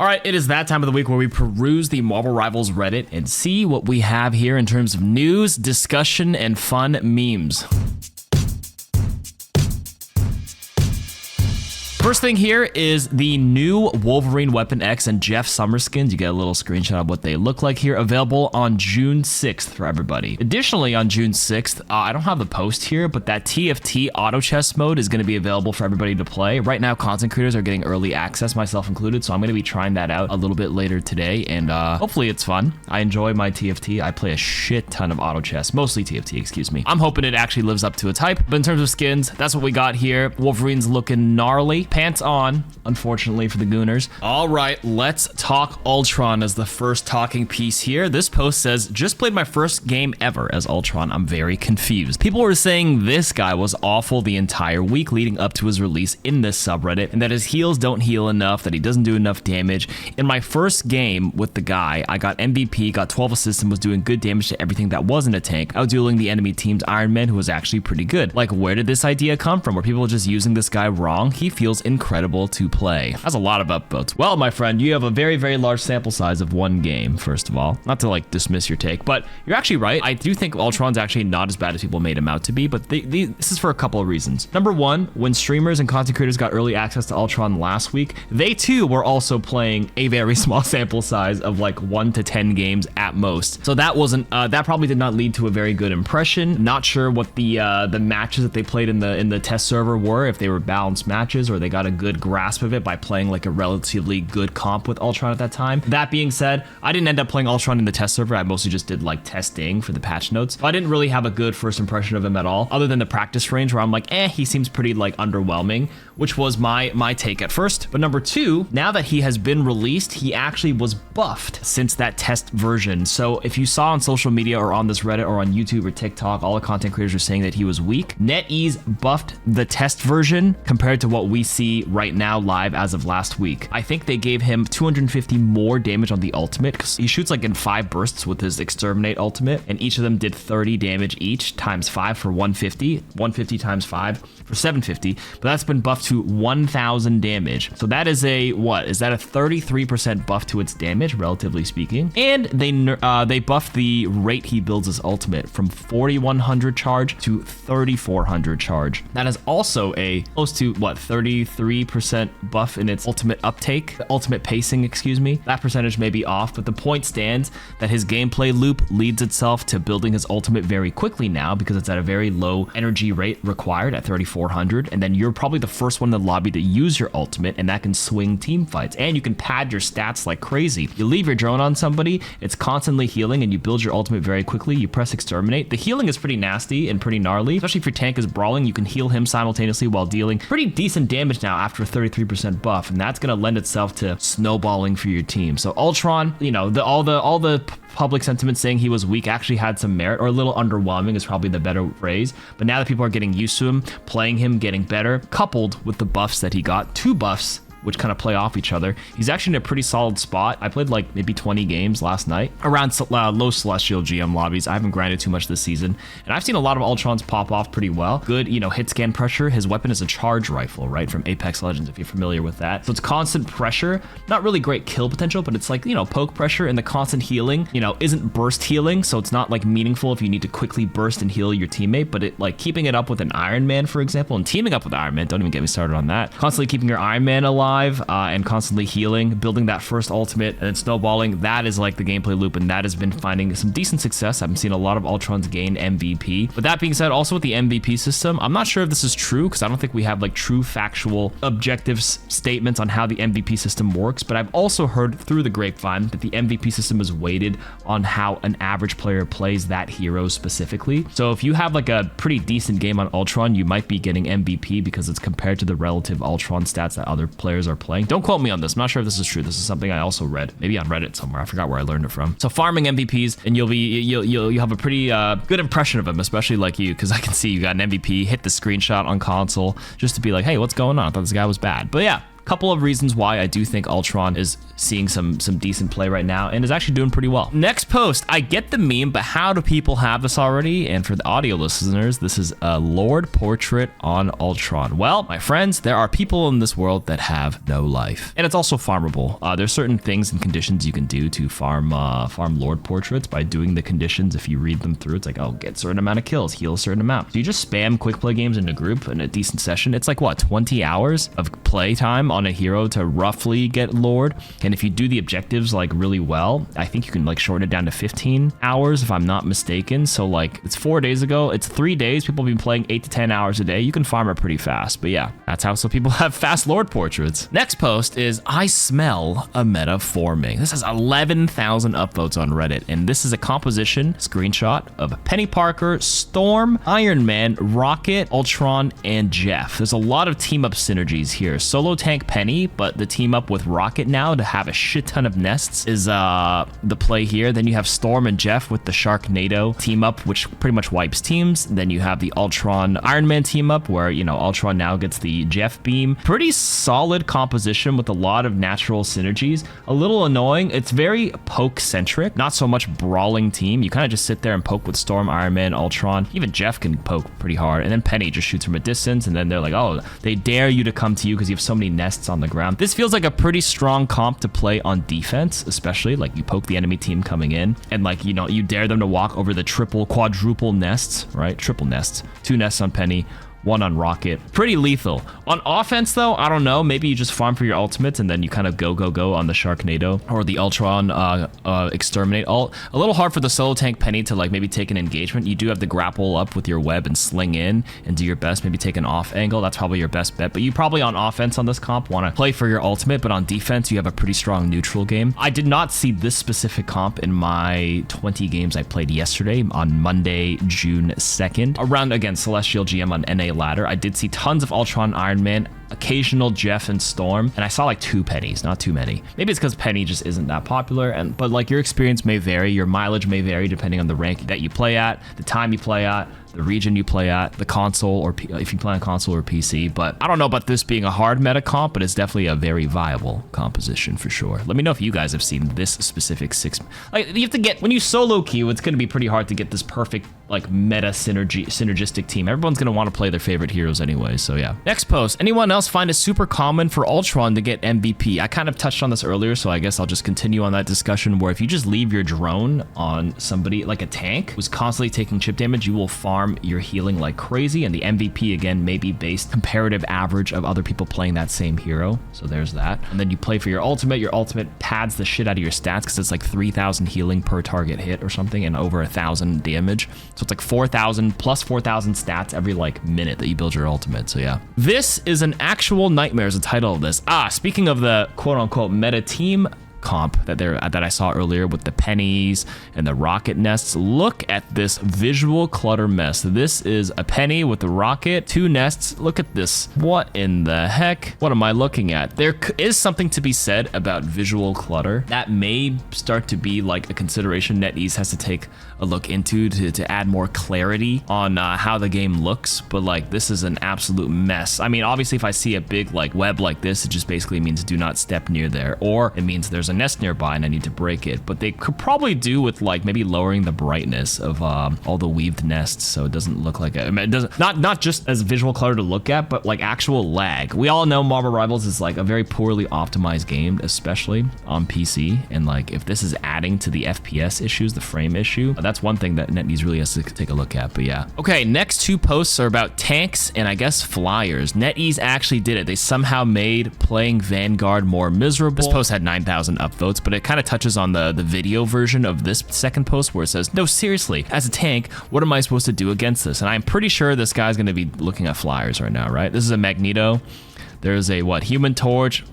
All right, it is that time of the week where we peruse the Marvel Rivals Reddit and see what we have here in terms of news, discussion, and fun memes. First thing here is the new Wolverine Weapon X and Jeff Summer skins. You get a little screenshot of what they look like here, available on June 6th for everybody. Additionally, on June 6th, I don't have the post here, but that TFT auto chess mode is going to be available for everybody to play. Right now, content creators are getting early access, myself included, so I'm going to be trying that out a little bit later today, and hopefully it's fun. I enjoy my TFT. I play a shit ton of auto chess, mostly TFT, excuse me. I'm hoping it actually lives up to its hype, but in terms of skins, that's what we got here. Wolverine's looking gnarly. Pants on, unfortunately for the Gooners. All right, let's talk Ultron as the first talking piece here. This post says, just played my first game ever as Ultron. I'm very confused. People were saying this guy was awful the entire week leading up to his release in this subreddit, and that his heals don't heal enough, that he doesn't do enough damage. In my first game with the guy, I got MVP, got 12 assists, and was doing good damage to everything that wasn't a tank, outdueling the enemy team's Iron Man, who was actually pretty good. Like, where did this idea come from? Were people just using this guy wrong? He feels incredible to play. That's a lot of upvotes. Well, my friend, you have a very, very large sample size of one game, first of all. Not to like dismiss your take, but you're actually right. I do think Ultron's actually not as bad as people made him out to be, but this is for a couple of reasons. Number one, when streamers and content creators got early access to Ultron last week, they too were also playing a very small sample size of like 1 to 10 games at most. So that wasn't, that probably did not lead to a very good impression. Not sure what the matches that they played in the test server were, if they were balanced matches or they got a good grasp of it by playing like a relatively good comp with Ultron at that time. That being said, I didn't end up playing Ultron in the test server. I mostly just did like testing for the patch notes. So I didn't really have a good first impression of him at all, other than the practice range where I'm like, he seems pretty like underwhelming, which was my take at first. But number two, now that he has been released, he actually was buffed since that test version. So if you saw on social media or on this Reddit or on YouTube or TikTok, all the content creators are saying that he was weak. NetEase buffed the test version compared to what we see right now live as of last week. I think they gave him 250 more damage on the ultimate because he shoots like in 5 bursts with his exterminate ultimate, and each of them did 30 damage each times 5 for 150, 150 times 5 for 750, but that's been buffed to 1000 damage. So that is a, what is that, a 33% buff to its damage, relatively speaking. And they buffed the rate he builds his ultimate from 4100 charge to 3400 charge. That is also a close to what, 33% buff in its ultimate uptake, the ultimate pacing, excuse me. That percentage may be off, but the point stands that his gameplay loop leads itself to building his ultimate very quickly now because it's at a very low energy rate required at 3400, and then you're probably the first one in the lobby to use your ultimate, and that can swing team fights, and you can pad your stats like crazy. You leave your drone on somebody, it's constantly healing, and you build your ultimate very quickly. You press exterminate. The healing is pretty nasty and pretty gnarly, especially if your tank is brawling. You can heal him simultaneously while dealing pretty decent damage now after a 33% buff, and that's going to lend itself to snowballing for your team. So Ultron, you know, all the public sentiment saying he was weak actually had some merit, or a little underwhelming is probably the better phrase. But now that people are getting used to him, playing him, getting better, coupled with the buffs that he got, 2 buffs which kind of play off each other, he's actually in a pretty solid spot. I played like maybe 20 games last night around low celestial GM lobbies. I haven't grinded too much this season, and I've seen a lot of Ultrons pop off pretty well. Good, you know, hit scan pressure. His weapon is a charge rifle, right, from Apex Legends, if you're familiar with that. So it's constant pressure, not really great kill potential, but it's like, you know, poke pressure, and the constant healing, you know, isn't burst healing, so it's not like meaningful if you need to quickly burst and heal your teammate, but it like keeping it up with an Iron Man, for example, and teaming up with Iron Man, don't even get me started on that. Constantly keeping your Iron Man alive, and constantly healing, building that first ultimate, and then snowballing. That is like the gameplay loop, and that has been finding some decent success. I've seen a lot of Ultrons gain MVP. But that being said, also with the MVP system, I'm not sure if this is true because I don't think we have like true factual objective statements on how the MVP system works, but I've also heard through the grapevine that the MVP system is weighted on how an average player plays that hero specifically. So if you have like a pretty decent game on Ultron, you might be getting MVP because it's compared to the relative Ultron stats that other players are playing. Don't quote me on this. I'm not sure if this is true. This is something I also read, maybe on Reddit somewhere. I forgot where I learned it from. So farming MVPs, and you'll have a pretty good impression of him, especially like you, because I can see you got an MVP, hit the screenshot on console just to be like, hey, what's going on? I thought this guy was bad. But yeah, couple of reasons why I do think Ultron is seeing some decent play right now and is actually doing pretty well. Next post, I get the meme, but how do people have this already? And for the audio listeners, this is a Lord portrait on Ultron. Well, my friends, there are people in this world that have no life, and it's also farmable. There's certain things and conditions you can do to farm Lord portraits by doing the conditions. If you read them through, it's like, oh, get a certain amount of kills, heal a certain amount. So you just spam quick play games in a group in a decent session. It's like what, 20 hours of play time on a hero to roughly get Lord. And if you do the objectives like really well, I think you can like shorten it down to 15 hours if I'm not mistaken. So like it's 4 days ago, it's 3 days. People have been playing 8 to 10 hours a day. You can farm it pretty fast. But yeah, that's how some people have fast Lord portraits. Next post is I smell a meta forming. This has 11,000 upvotes on Reddit. And this is a composition screenshot of Penny Parker, Storm, Iron Man, Rocket, Ultron, and Jeff. There's a lot of team up synergies here. Solo tank Penny, but the team up with Rocket now to have a shit ton of nests is the play here. Then you have Storm and Jeff with the Sharknado team up, which pretty much wipes teams. Then you have the Ultron Iron Man team up where, you know, Ultron now gets the Jeff beam. Pretty solid composition with a lot of natural synergies. A little annoying. It's very poke centric, not so much brawling team. You kind of just sit there and poke with Storm, Iron Man, Ultron. Even Jeff can poke pretty hard. And then Penny just shoots from a distance. And then they're like, oh, they dare you to come to you because you have so many nests on the ground. This feels like a pretty strong comp to play on defense, especially like you poke the enemy team coming in and like, you know, you dare them to walk over the triple, quadruple nests, right? Triple nests, 2 nests on Penny, 1 on Rocket. Pretty lethal. On offense, though, I don't know. Maybe you just farm for your ultimates and then you kind of go on the Sharknado or the Ultron Exterminate ult. A little hard for the solo tank Penny to like maybe take an engagement. You do have to grapple up with your web and sling in and do your best. Maybe take an off angle. That's probably your best bet. But you probably on offense on this comp want to play for your ultimate. But on defense, you have a pretty strong neutral game. I did not see this specific comp in my 20 games I played yesterday on Monday, June 2nd. Around, again, Celestial GM on NA ladder. I did see tons of Ultron, Iron Man, occasional Jeff and Storm, and I saw like 2 Pennies, not too many. Maybe it's because Penny just isn't that popular, but like your experience may vary, your mileage may vary depending on the rank that you play at, the time you play at, the region you play at, the console, or if you play on console or PC. But I don't know about this being a hard meta comp, but it's definitely a very viable composition for sure. Let me know if you guys have seen this specific 6. Like you have to get, when you solo queue, it's going to be pretty hard to get this perfect like meta synergistic team. Everyone's going to want to play their favorite heroes anyway, so yeah. Next post, anyone else find it super common for Ultron to get MVP? I kind of touched on this earlier, so I guess I'll just continue on that discussion where if you just leave your drone on somebody like a tank who's constantly taking chip damage, you will farm your healing like crazy, and the MVP again may be based comparative average of other people playing that same hero, so there's that. And then you play for your ultimate pads the shit out of your stats because it's like 3,000 healing per target hit or something and over 1,000 damage, so it's like 4,000 plus 4,000 stats every like minute that you build your ultimate. So yeah, this is an actual nightmare is the title of this. Speaking of the quote-unquote meta team comp that I saw earlier with the pennies and the rocket nests, look at this visual clutter mess. This is a penny with the rocket, 2 nests. Look at this. What in the heck? What am I looking at? There is something to be said about visual clutter that may start to be like a consideration NetEase has to take a look into to add more clarity on how the game looks. But like, this is an absolute mess. I mean, obviously if I see a big like web like this, it just basically means do not step near there, or it means there's a nest nearby and I need to break it. But they could probably do with like maybe lowering the brightness of all the weaved nests so it doesn't look like it doesn't, not just as visual clutter to look at, but like actual lag. We all know Marvel Rivals is like a very poorly optimized game, especially on PC, and like if this is adding to the FPS issues, the frame issue, that's one thing that NetEase really has to take a look at. But yeah, okay, next 2 posts are about tanks and I guess flyers. NetEase actually did it. They somehow made playing Vanguard more miserable. This post had 9,000 upvotes, but it kind of touches on the video version of this second post where it says, no, seriously, as a tank, what am I supposed to do against this? And I'm pretty sure this guy's going to be looking at flyers right now, right? This is a Magneto. There's a Human Torch,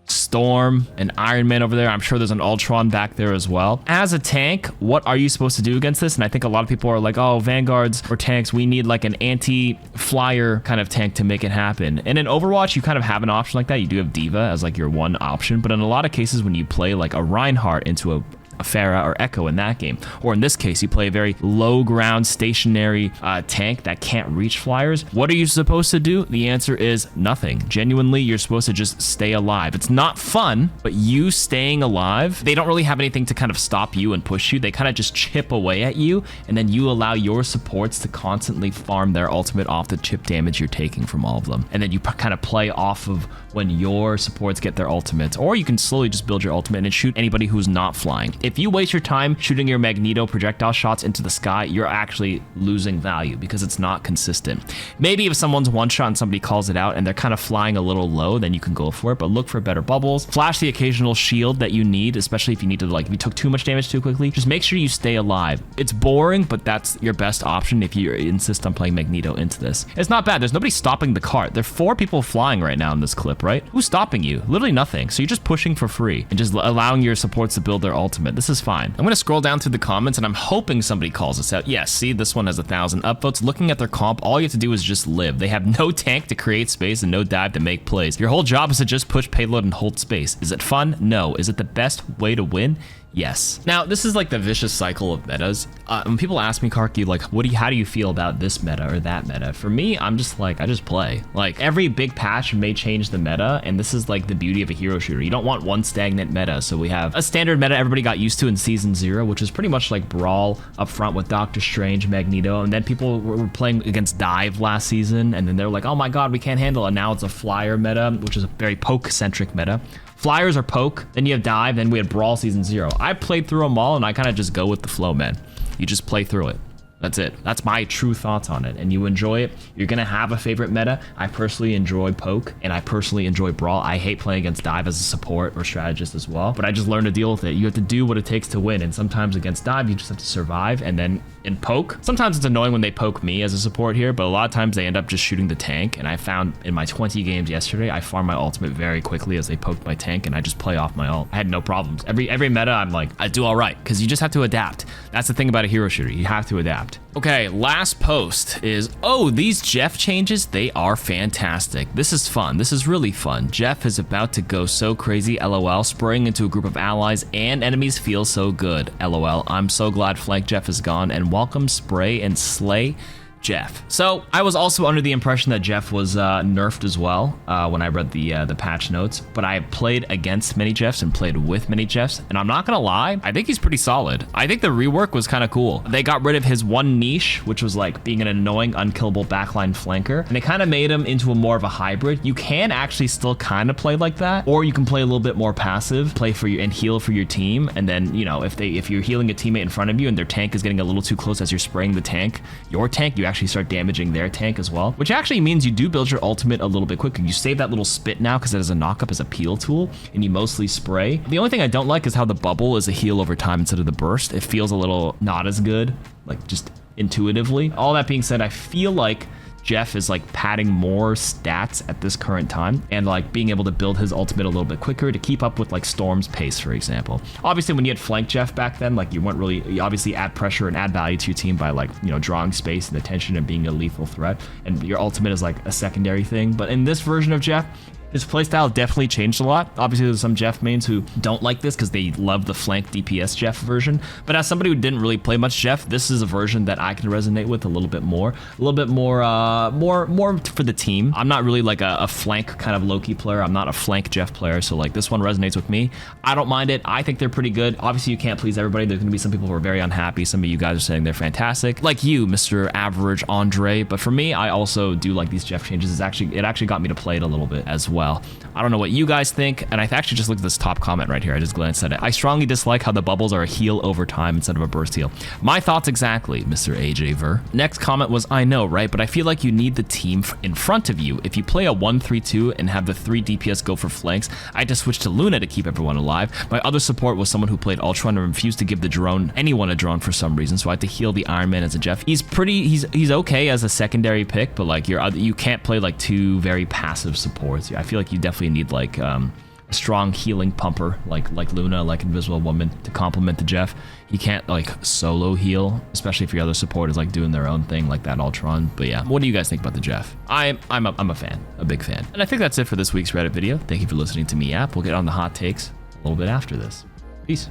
Storm, and Iron Man over there. I'm sure there's an Ultron back there as well. As a tank, what are you supposed to do against this? And I think a lot of people are like, oh, Vanguards or tanks, we need like an anti-flyer kind of tank to make it happen. And in Overwatch, you kind of have an option like that. You do have Diva as like your one option, but in a lot of cases when you play like a Reinhardt into Pharah or Echo in that game. Or in this case, you play a very low ground stationary tank that can't reach flyers. What are you supposed to do? The answer is nothing. Genuinely, you're supposed to just stay alive. It's not fun, but you staying alive, they don't really have anything to kind of stop you and push you. They kind of just chip away at you, and then you allow your supports to constantly farm their ultimate off the chip damage you're taking from all of them. And then you kind of play off of when your supports get their ultimates, or you can slowly just build your ultimate and shoot anybody who's not flying. If you waste your time shooting your Magneto projectile shots into the sky, you're actually losing value because it's not consistent. Maybe if someone's one shot and somebody calls it out and they're kind of flying a little low, then you can go for it, but look for better bubbles. Flash the occasional shield that you need, especially if you need to, like, if you took too much damage too quickly, just make sure you stay alive. It's boring, but that's your best option if you insist on playing Magneto into this. It's not bad. There's nobody stopping the cart. There are 4 people flying right now in this clip, right? Who's stopping you? Literally nothing. So you're just pushing for free and just allowing your supports to build their ultimate. This is fine. I'm going to scroll down through the comments and I'm hoping somebody calls us out. Yes, see, this one has 1,000 upvotes. Looking at their comp, all you have to do is just live. They have no tank to create space and no dive to make plays. Your whole job is to just push payload and hold space. Is it fun? No. Is it the best way to win? Yes. Now, this is like the vicious cycle of metas. When people ask me, KarQ, like, how do you feel about this meta or that meta? For me, I'm just like, I just play. Like, every big patch may change the meta, and this is like the beauty of a hero shooter. You don't want one stagnant meta. So we have a standard meta everybody got used to in Season 0, which is pretty much like Brawl up front with Doctor Strange, Magneto, and then people were playing against Dive last season, and then they're like, oh my god, we can't handle it. Now it's a Flyer meta, which is a very poke-centric meta. Flyers are poke, then you have dive, then we had Brawl Season 0. I played through them all, and I kind of just go with the flow, man. You just play through it. That's it. That's my true thoughts on it. And you enjoy it. You're going to have a favorite meta. I personally enjoy poke, and I personally enjoy Brawl. I hate playing against dive as a support or strategist as well, but I just learned to deal with it. You have to do what it takes to win, and sometimes against dive, you just have to survive. And then in poke, sometimes it's annoying when they poke me as a support here, but a lot of times they end up just shooting the tank. And I found in my 20 games yesterday, I farmed my ultimate very quickly as they poked my tank, and I just play off my ult. I had no problems. Every meta, I'm like, I do all right, because you just have to adapt. That's the thing about a hero shooter. You have to adapt. Okay, last post is, oh, these Jeff changes, they are fantastic. This is fun. This is really fun. Jeff is about to go so crazy, LOL. Spraying into a group of allies and enemies feels so good, LOL. I'm so glad Flank Jeff is gone, and welcome Spray and Slay Jeff. So I was also under the impression that Jeff was nerfed as well when I read the patch notes, but I played against many Jeffs and played with many Jeffs, and I'm not gonna lie, I think he's pretty solid. I think the rework was kind of cool. They got rid of his one niche, which was like being an annoying, unkillable backline flanker, and they kind of made him into a more of a hybrid. You can actually still kind of play like that, or you can play a little bit more passive, play for you and heal for your team, and then, you know, if you're healing a teammate in front of you and their tank is getting a little too close as you're spraying the tank, your tank, you actually start damaging their tank as well, which actually means you do build your ultimate a little bit quicker. You save that little spit now because it has a knockup as a peel tool, and you mostly spray. The only thing I don't like is how the bubble is a heal over time instead of the burst. It feels a little not as good, like just intuitively. All that being said, I feel like Jeff is like padding more stats at this current time and like being able to build his ultimate a little bit quicker to keep up with like Storm's pace, for example. Obviously, when you had Flank Jeff back then, like you obviously add pressure and add value to your team by like, you know, drawing space and attention and being a lethal threat, and your ultimate is like a secondary thing. But in this version of Jeff, his playstyle definitely changed a lot. Obviously, there's some Jeff mains who don't like this because they love the flank DPS Jeff version. But as somebody who didn't really play much Jeff, this is a version that I can resonate with a little bit more. A little bit more for the team. I'm not really like a flank kind of Loki player. I'm not a flank Jeff player. So like this one resonates with me. I don't mind it. I think they're pretty good. Obviously, you can't please everybody. There's gonna be some people who are very unhappy. Some of you guys are saying they're fantastic. Like you, Mr. Average Andre. But for me, I also do like these Jeff changes. It actually got me to play it a little bit as well. I don't know what you guys think, and I actually just looked at this top comment right here. I just glanced at it. I strongly dislike how the bubbles are a heal over time instead of a burst heal. My thoughts exactly, Mr. AJ Ver. Next comment was, I know, right? But I feel like you need the team in front of you. If you play a 1-3-2 and have the 3 DPS go for flanks, I had to switch to Luna to keep everyone alive. My other support was someone who played Ultron and refused to give anyone a drone for some reason, so I had to heal the Iron Man as a Jeff. He's okay as a secondary pick, but like you can't play like 2 very passive supports. I feel like you definitely need like a strong healing pumper like Luna, like Invisible Woman, to complement the Jeff. You can't like solo heal, especially if your other support is like doing their own thing like that Ultron. But yeah, what do you guys think about the Jeff? I'm a fan, a big fan. And I think that's it for this week's Reddit video. Thank you for listening to me, App. We'll get on the hot takes a little bit after this. Peace.